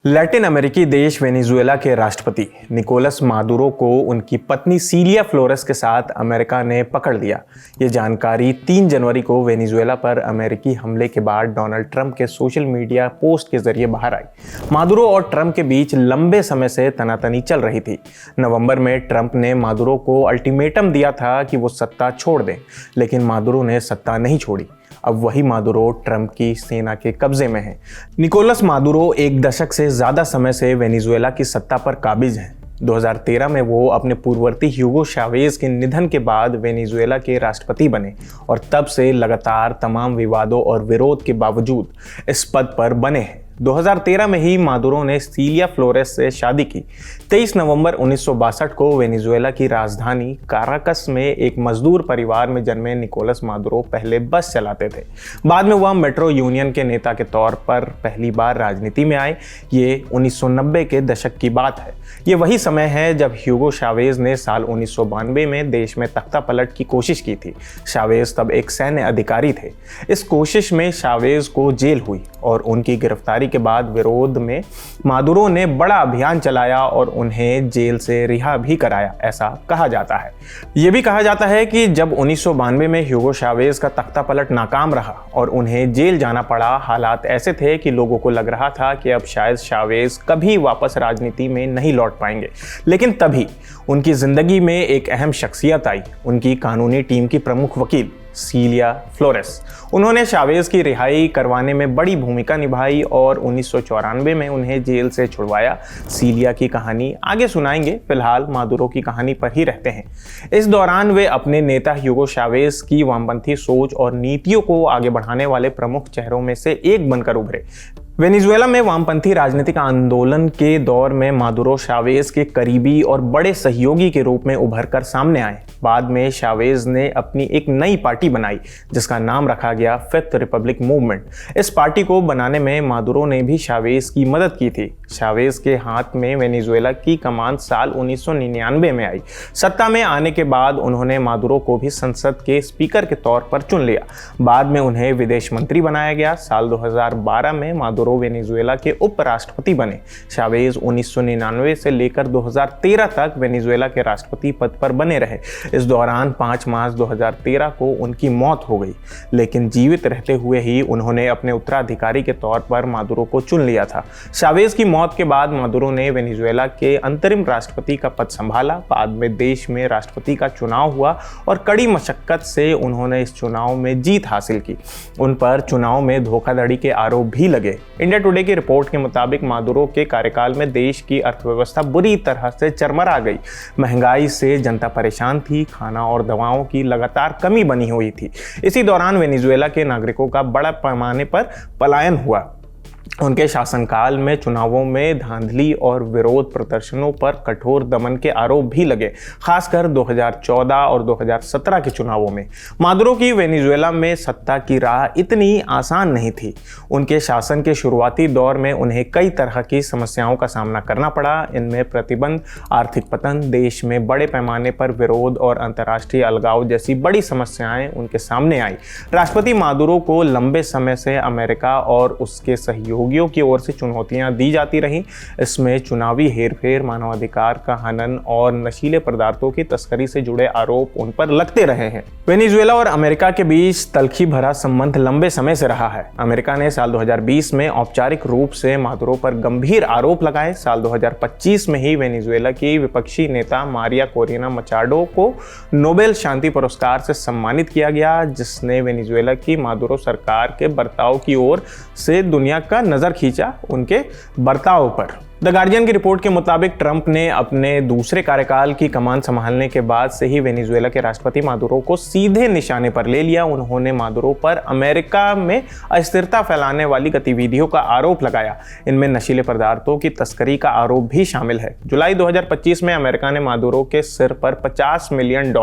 Latin अमेरिकी देश Venezuela के राष्ट्रपति निकोलस मादुरो को उनकी पत्नी सीलिया फ्लोरेस के साथ अमेरिका ने पकड़ लिया। ये जानकारी 3 जनवरी को वेनेजुएला पर अमेरिकी हमले के बाद डोनाल्ड ट्रंप के सोशल मीडिया पोस्ट के जरिए बाहर आई। मादुरो और ट्रंप के बीच लंबे समय से तनातनी चल रही थी। नवंबर में ट्रंप ने मादुरो को अल्टीमेटम दिया था कि वो सत्ता छोड़ दें, लेकिन मादुरो ने सत्ता नहीं छोड़ी। अब वही मादुरो ट्रंप की सेना के कब्जे में है। निकोलस मादुरो एक दशक से ज्यादा समय से वेनेजुएला की सत्ता पर काबिज हैं। 2013 में वो अपने पूर्ववर्ती ह्यूगो चावेज के निधन के बाद वेनेजुएला के राष्ट्रपति बने और तब से लगातार तमाम विवादों और विरोध के बावजूद इस पद पर बने हैं। 2013 में ही मादुरो ने सीलिया फ्लोरेस से शादी की। 23 नवंबर 1962 को वेनेजुएला की राजधानी काराकस में एक मजदूर परिवार में जन्मे निकोलस मादुरो पहले बस चलाते थे। बाद में वह मेट्रो यूनियन के नेता के तौर पर पहली बार राजनीति में आए। ये 1990 के दशक की बात है। ये वही समय है जब ह्यूगो चावेज ने साल 1992 में देश में तख्ता पलट की कोशिश की थी। चावेज तब एक सैन्य अधिकारी थे। इस कोशिश में चावेज को जेल हुई और उनकी गिरफ्तारी के बाद विरोध में मादुरो ने बड़ा अभियान चलाया और उन्हें जेल से रिहा भी कराया, ऐसा कहा जाता है। यह भी कहा जाता है कि जब 1992 में ह्यूगो चावेज का तख्ता पलट नाकाम रहा और उन्हें जेल जाना पड़ा, हालात ऐसे थे कि लोगों को लग रहा था कि अब शायद चावेज कभी वापस राजनीति में नहीं लौट पाएंगे। लेकिन तभी उनकी जिंदगी में एक अहम शख्सियत आई, उनकी कानूनी टीम की प्रमुख वकील सीलिया फ्लोरेस। उन्होंने चावेज की रिहाई करवाने में बड़ी भूमिका निभाई और 1994 में उन्हें जेल से छुड़वाया। सीलिया की कहानी आगे सुनाएंगे, फिलहाल मादुरो की कहानी पर ही रहते हैं। इस दौरान वे अपने नेता ह्यूगो चावेज की वामपंथी सोच और नीतियों को आगे बढ़ाने वाले प्रमुख चेहरों में से एक बनकर उभरे। वेनेजुएला में वामपंथी राजनीतिक आंदोलन के दौर में मादुरो चावेज के करीबी और बड़े सहयोगी के रूप में उभरकर सामने आए। बाद में चावेज ने अपनी एक नई पार्टी बनाई जिसका नाम रखा गया फिफ्थ रिपब्लिक मूवमेंट। इस पार्टी को बनाने में मादुरो ने भी चावेज की मदद की थी। चावेज के हाथ में वेनेजुएला की कमान साल 1999 में आई। सत्ता में आने के बाद उन्होंने मादुरो को भी संसद के स्पीकर के तौर पर चुन लिया। बाद में उन्हें विदेश मंत्री बनाया गया। साल 2012 में मादुरो वेनेजुएला के उपराष्ट्रपति बने। चावेज 1999 से लेकर 2013 तक वेनेजुएला के राष्ट्रपति पद पर बने रहे। इस दौरान 5 मार्च 2013 को उनकी मौत हो गई, लेकिन जीवित रहते हुए ही उन्होंने अपने उत्तराधिकारी के तौर पर मादुरो को चुन लिया था। चावेज की मौत के बाद मादुरो ने वेनेजुएला के अंतरिम राष्ट्रपति का पद संभाला। बाद में देश में राष्ट्रपति का चुनाव हुआ और कड़ी मशक्कत से उन्होंने इस चुनाव में जीत हासिल की। उन पर चुनाव में धोखाधड़ी के आरोप भी लगे। इंडिया टुडे की रिपोर्ट के मुताबिक मादुरो के कार्यकाल में देश की अर्थव्यवस्था बुरी तरह से चरमरा गई। महंगाई से जनता परेशान थी, खाना और दवाओं की लगातार कमी बनी हुई थी। इसी दौरान वेनेजुएला के नागरिकों का बड़ा पैमाने पर पलायन हुआ। उनके शासनकाल में चुनावों में धांधली और विरोध प्रदर्शनों पर कठोर दमन के आरोप भी लगे, खासकर 2014 और 2017 के चुनावों में। मादुरो की वेनेजुएला में सत्ता की राह इतनी आसान नहीं थी। उनके शासन के शुरुआती दौर में उन्हें कई तरह की समस्याओं का सामना करना पड़ा। इनमें प्रतिबंध, आर्थिक पतन, देश में बड़े पैमाने पर विरोध और अंतर्राष्ट्रीय अलगाव जैसी बड़ी समस्याएं उनके सामने आई। राष्ट्रपति मादुरो को लंबे समय से अमेरिका और उसके सहयोगियों की ओर से चुनौतियां दी जाती रहीं। इसमें चुनावी हेरफेर, मानवाधिकार का हनन और नशीले पदार्थों की तस्करी से जुड़े आरोप उन पर लगते रहे हैं। वेनेजुएला और अमेरिका के बीच तल्खी भरा संबंध लंबे समय से रहा है। अमेरिका ने साल 2020 में औपचारिक रूप से मादुरो पर गंभीर आरोप लगाए। साल 2025 में ही वेनेजुएला की विपक्षी नेता मारिया कोरिना मचाडो को नोबेल शांति पुरस्कार से सम्मानित किया गया, जिसने वेनेजुएला की मादुरो सरकार के बर्ताव की ओर से दुनिया का नजर खींचा उनके बर्ताव पर। द गार्जियन की रिपोर्ट के मुताबिक ट्रंप ने अपने दूसरे कार्यकाल की कमान संभालने के बाद से ही वेनेजुएला के राष्ट्रपति मादुरो को सीधे निशाने पर ले लिया। उन्होंने मादुरो पर अमेरिका में अस्थिरता फैलाने वाली गतिविधियों का आरोप लगाया। इनमें नशीले पदार्थों की तस्करी का आरोप भी शामिल है। जुलाई 2025 में अमेरिका ने मादुरो के सिर पर $50 मिलियन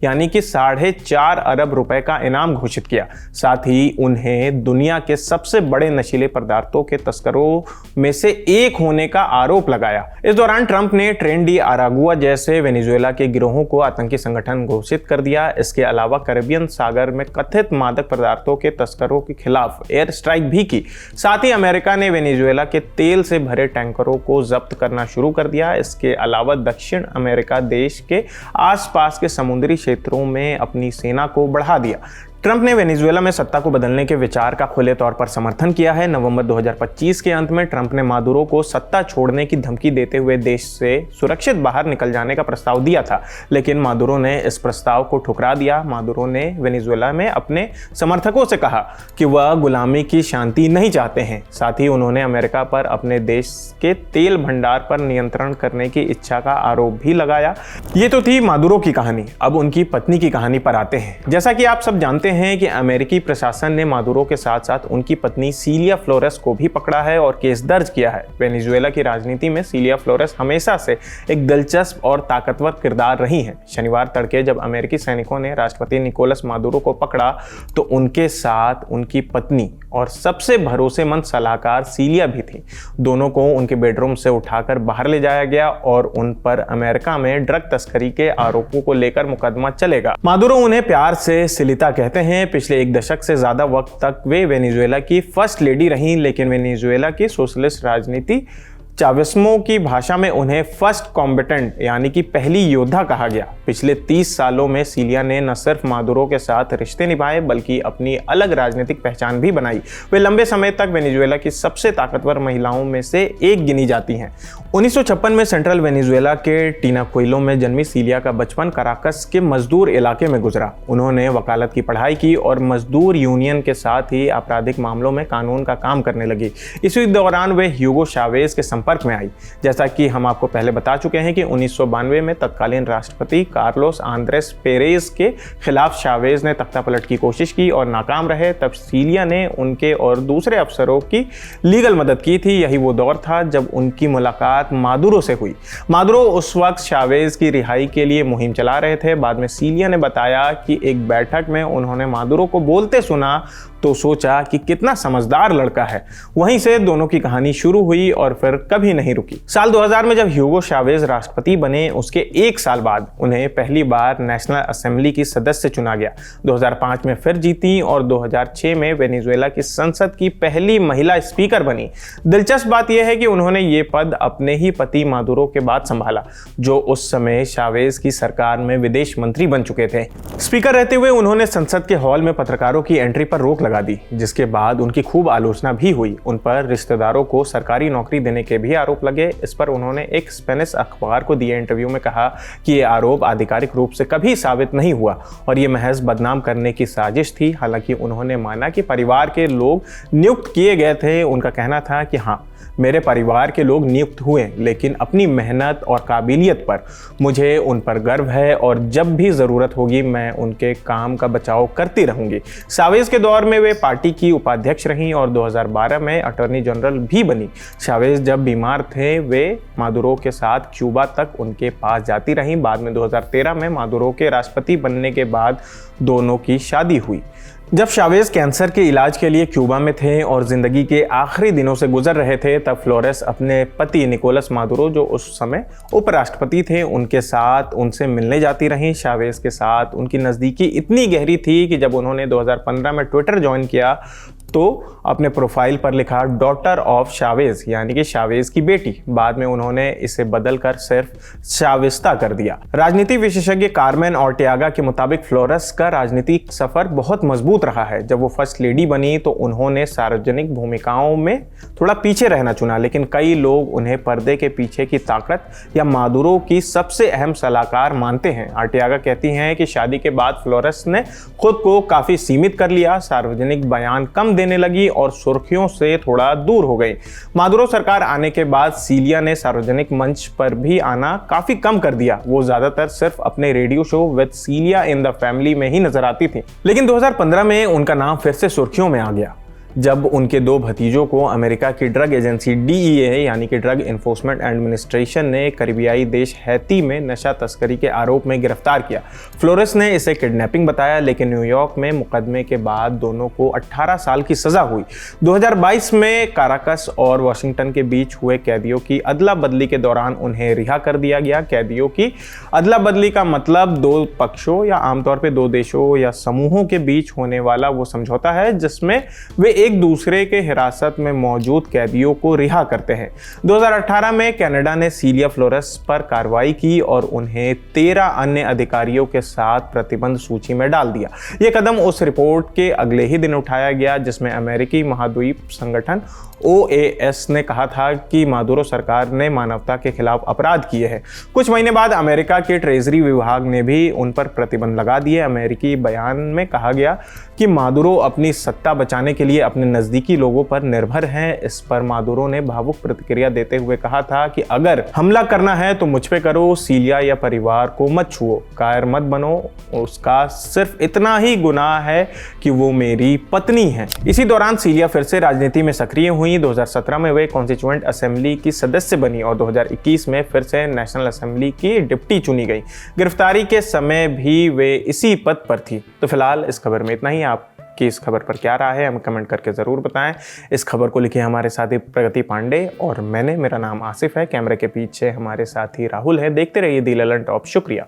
यानी कि 4.5 अरब रुपए का इनाम घोषित किया। साथ ही उन्हें दुनिया के सबसे बड़े नशीले पदार्थों के तस्करों में से एक होने का आरोप लगाया। इस दौरान ट्रंप ने ट्रेन डी अरागुआ जैसे वेनेजुएला के गिरोहों को आतंकी संगठन घोषित कर दिया। इसके अलावा कैरिबियन सागर में कथित मादक पदार्थों के तस्करों के खिलाफ एयर स्ट्राइक भी की। साथ ही अमेरिका ने वेनेजुएला के तेल से भरे टैंकरों को जब्त करना शुरू कर दिया। इसके अलावा दक्षिण अमेरिका देश के आसपास के समुद्री क्षेत्रों में अपनी सेना को बढ़ा दिया। ट्रंप ने वेनेजुएला में सत्ता को बदलने के विचार का खुले तौर पर समर्थन किया है। नवंबर 2025 के अंत में ट्रंप ने मादुरो को सत्ता छोड़ने की धमकी देते हुए देश से सुरक्षित बाहर निकल जाने का प्रस्ताव दिया था, लेकिन मादुरो ने इस प्रस्ताव को ठुकरा दिया। मादुरो ने वेनेजुएला में अपने समर्थकों से कहा कि वह गुलामी की शांति नहीं चाहते हैं। साथ ही उन्होंने अमेरिका पर अपने देश के तेल भंडार पर नियंत्रण करने की इच्छा का आरोप भी लगाया। ये तो थी मादुरो की कहानी। अब उनकी पत्नी की कहानी पर आते हैं। जैसा कि आप सब जानते हैं कि अमेरिकी प्रशासन ने मादुरो के साथ साथ उनकी पत्नी सिलिया फ्लोरेस को भी पकड़ा है और केस दर्ज किया है। वेनेजुएला की राजनीति में सिलिया फ्लोरेस हमेशा से एक दिलचस्प और ताकतवर किरदार रही हैं। शनिवार तड़के जब अमेरिकी सैनिकों ने राष्ट्रपति निकोलस मादुरो को पकड़ा तो उनके साथ उनकी पत्नी और सबसे भरोसेमंद सलाहकार सिलिया भी थी। दोनों को उनके बेडरूम से उठाकर बाहर ले जाया गया और उन पर अमेरिका में ड्रग तस्करी के आरोपों को लेकर मुकदमा चलेगा। मादुरो उन्हें प्यार से सिलिता कहते हैं। पिछले एक दशक से ज्यादा वक्त तक वे वेनेजुएला की फर्स्ट लेडी रहीं, लेकिन वेनेजुएला की सोशलिस्ट राजनीति चावेस्मो की भाषा में उन्हें फर्स्ट कॉम्बेटेंट यानी कि पहली योद्धा कहा गया। पिछले 30 सालों में सिलिया ने न सिर्फ मादुरो के साथ रिश्ते निभाए बल्कि अपनी अलग राजनीतिक पहचान भी बनाई। वे लंबे समय तक वेनेजुएला की सबसे ताकतवर महिलाओं में से एक गिनी जाती हैं। 1956 में सेंट्रल वेनेजुएला के टीनाकोइलो में जन्मी सिलिया का बचपन कराकस के मजदूर इलाके में गुजरा। उन्होंने वकालत की पढ़ाई की और मजदूर यूनियन के साथ ही आपराधिक मामलों में कानून का काम करने लगी। इसी दौरान वे ह्यूगो चावेज के संपर्क में आई। जैसा कि हम आपको पहले बता चुके हैं कि 1992 में तत्कालीन राष्ट्रपति कार्लोस आंद्रेस पेरेज के खिलाफ चावेज ने तख्तापलट की कोशिश की और नाकाम रहे। तब सिलिया ने उनके और दूसरे अफसरों की लीगल मदद की थी। यही वो दौर था जब उनकी मुलाकात मादुरो से हुई। मादुरो उस वक्त चावेज की रिहाई के लिए मुहिम चला रहे थे। बाद में सिलिया ने बताया कि एक बैठक में उन्होंने मादुरो को बोलते सुना तो सोचा कि कितना समझदार लड़का है। वहीं से दोनों की कहानी शुरू हुई और फिर कभी नहीं रुकी। साल 2000 में जब ह्यूगो चावेज राष्ट्रपति बने, उसके एक साल बाद उन्हें पहली बार नेशनल असेंबली की सदस्य चुना गया। 2005 में फिर जीती और 2006 में वेनेजुएला की संसद की पहली महिला स्पीकर बनी। दिलचस्प बात यह है कि उन्होंने ये पद अपने ही पति मादुरो के बाद संभाला, जो उस समय चावेज की सरकार में विदेश मंत्री बन चुके थे। स्पीकर रहते हुए उन्होंने संसद के हॉल में पत्रकारों की एंट्री पर रोक लगा दी, जिसके बाद उनकी खूब आलोचना भी हुई। उन पर रिश्तेदारों को सरकारी नौकरी देने के भी आरोप लगे। इस पर उन्होंने एक स्पेनिश अखबार को दिए इंटरव्यू में कहा कि ये आरोप आधिकारिक रूप से कभी साबित नहीं हुआ और ये महज बदनाम करने की साजिश थी। हालांकि उन्होंने माना कि परिवार के लोग नियुक्त किए गए थे। उनका कहना था कि हाँ, मेरे परिवार के लोग नियुक्त हुए, लेकिन अपनी मेहनत और काबिलियत पर मुझे उन पर गर्व है और जब भी ज़रूरत होगी मैं उनके काम का बचाव करती रहूंगी। चावेज के दौर में वे पार्टी की उपाध्यक्ष रहीं और 2012 में अटॉर्नी जनरल भी बनी। चावेज जब बीमार थे वे मादुरो के साथ क्यूबा तक उनके पास जाती रहीं। बाद में 2013 में मादुरो के राष्ट्रपति बनने के बाद दोनों की शादी हुई। जब चावेज कैंसर के इलाज के लिए क्यूबा में थे और जिंदगी के आखिरी दिनों से गुजर रहे थे, तब फ्लोरेस अपने पति निकोलस मादुरो, जो उस समय उपराष्ट्रपति थे, उनके साथ उनसे मिलने जाती रहीं। चावेज के साथ उनकी नज़दीकी इतनी गहरी थी कि जब उन्होंने 2015 में ट्विटर ज्वाइन किया तो अपने प्रोफाइल पर लिखा डॉटर ऑफ चावेज, यानी कि चावेज की बेटी। बाद में उन्होंने इसे बदलकर सिर्फ चावेस्ता कर दिया। राजनीति विशेषज्ञ कार्मेन ओर्टेगा के मुताबिक फ्लोरेस का राजनीतिक सफर बहुत मजबूत रहा है। जब वो फर्स्ट लेडी बनी तो उन्होंने सार्वजनिक भूमिकाओं में थोड़ा पीछे रहना चुना, लेकिन कई लोग उन्हें पर्दे के पीछे की ताकत या मादुरो की सबसे अहम सलाहकार मानते हैं। ओर्टेगा कहती हैं कि शादी के बाद फ्लोरेस ने खुद को काफी सीमित कर लिया, सार्वजनिक बयान कम देने लगी और सुर्खियों से थोड़ा दूर हो गई। मादुरो सरकार आने के बाद सिलिया ने सार्वजनिक मंच पर भी आना काफी कम कर दिया। वो ज्यादातर सिर्फ अपने radio show with cilia in the family में ही नजर आती थी। लेकिन 2015 में उनका नाम फिर से सुर्खियों में आ गया। जब उनके दो भतीजों को अमेरिका की ड्रग एजेंसी DEA यानी कि ड्रग इन्फोर्समेंट एडमिनिस्ट्रेशन ने करीबियाई देश हैती में नशा तस्करी के आरोप में गिरफ्तार किया। फ्लोरेस ने इसे किडनैपिंग बताया, लेकिन न्यूयॉर्क में मुकदमे के बाद दोनों को 18 साल की सजा हुई। 2022 में काराकस और वाशिंगटन के बीच हुए कैदियों की अदला बदली के दौरान उन्हें रिहा कर दिया गया। कैदियों की अदला बदली का मतलब दो पक्षों या आमतौर पर दो देशों या समूहों के बीच होने वाला वो समझौता है जिसमें वे एक दूसरे के हिरासत में मौजूद कैदियों को रिहा करते हैं। 2018 में कनाडा ने सीलिया फ्लोरेस पर कार्रवाई की और उन्हें 13 अन्य अधिकारियों के साथ प्रतिबंध सूची में डाल दिया। यह कदम उस रिपोर्ट के अगले ही दिन उठाया गया जिसमें अमेरिकी महाद्वीप संगठन OAS ने कहा था कि मादुरो सरकार ने मानवता के खिलाफ अपराध किए हैं। कुछ महीने बाद अमेरिका के ट्रेजरी विभाग ने भी उन पर प्रतिबंध लगा दिए। अमेरिकी बयान में कहा गया कि मादुरो अपनी सत्ता बचाने के लिए अपने नज़दीकी लोगों पर निर्भर हैं। इस पर मादुरो ने भावुक प्रतिक्रिया देते हुए कहा था कि अगर हमला करना है तो मुझ पे करो, सीलिया या परिवार को मत छुओ, कायर मत बनो, उसका सिर्फ इतना ही गुनाह है कि वो मेरी पत्नी है। इसी दौरान सीलिया फिर से राजनीति में सक्रिय हुई। 2017 में वे कॉन्स्टिट्यूएंट असेंबली की सदस्य बनी और 2021 में फिर से नेशनल असेंबली की डिप्टी चुनी गई। गिरफ्तारी के समय भी वे इसी पद पर थी। तो फिलहाल इस खबर में इतना ही। आपकी इस खबर पर क्या राय है हमें कमेंट करके ज़रूर बताएं। इस खबर को लिखे हमारे साथी प्रगति पांडे और मेरा नाम आसिफ है। कैमरे के पीछे हमारे साथी राहुल है। देखते रहिए दी ललन टॉप। शुक्रिया।